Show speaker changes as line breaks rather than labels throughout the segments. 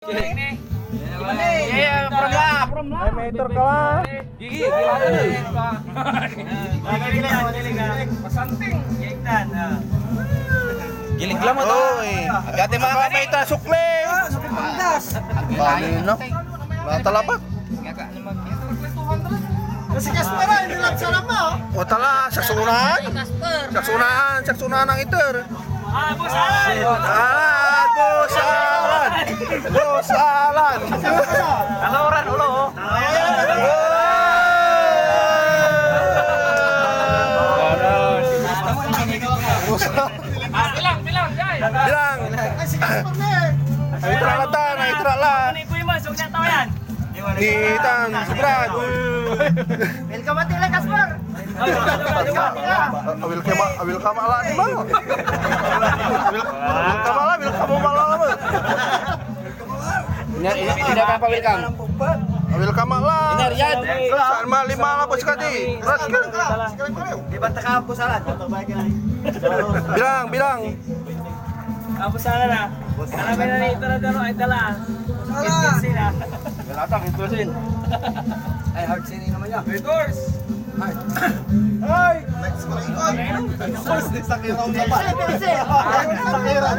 From lah.
Meter ka lang.
Gigi, gila Pasanting. Giling lang mo to. Agad mga kamay ta sukle.
Kanino? Natalapat.
Kasi Kaspera, hindi lang sarap mo.
O tala, saksunahan. Saksunahan ng iter. Bos Alan.
Kaloran ulo. Bilang, Jay.
Bilang. Naitra lang. Nitan, Brad.
Welcome at Tila, Kasper.
Awil ka mala di ba? Awil ka mala mo.
Tidak apa welcome.
Awil ka mala.
Ini Riyad.
Saan ma lima la bos kadi. Ras kan.
Di banta ka po salat.
Bilang.
Apa salah na? Karena may nalito na daro ay tala. Sila.
Datang itu sin.
Ay, hard sini naman niya.
Redoors.
Ay! Sos, sakira ang laban. Sakira.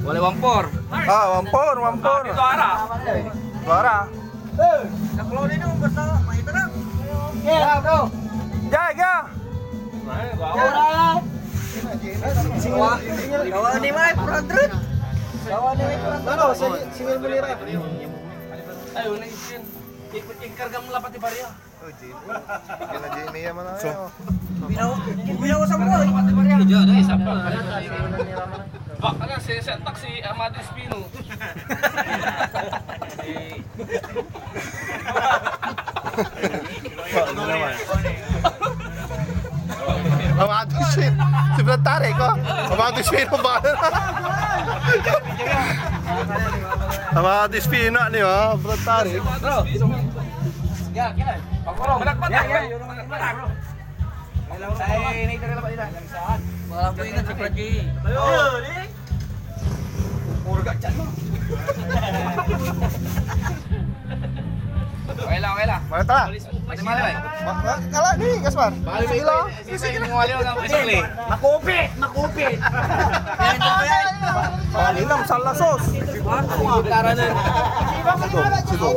Boleh wampor.
Wampor.
Itu arah.
Suara.
Naklo din yung basta makita na.
Yeah, bro.
Jaga.
Gawa ni Mike 400. Gawa ni Mike 400. Ano, singil mo nira.
Ayo na isin. Ikarga mo lapat di barya.
Kena Jimmy ya mana?
Binaw sa mo.
Iya, ada siapa? Pak, kan saya setak si Ahmad Spino.
Amados Spin. Sebelah tarik kok. Amados Spin ba? Amados Spin nih ya, sebelah tarik.
Bro. Ya, kira. Pak Korong. Ya, bro. Saya ini dari lepas dah. Malah gue ingat si Praji. Ayo, ni. Urga cano. Wala.
Mana tak?
Mati malay.
Kalah nih, Gaspar.
Balik sila. Sisi ni wali orang isli.
Makupi.
Palinam salah sos.
Karanan.
Situ.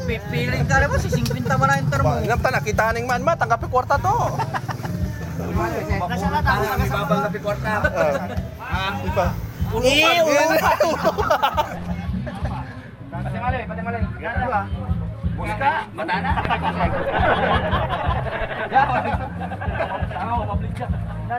Pipiling ka rin mo, sisingpin tama na yung termo.
Palinam ta nakita ning man tanggapi kwarta to.
Kami babang tapi kwarta.
Ipa.
Pati malay. Buka, matana. Ya. Tahu, public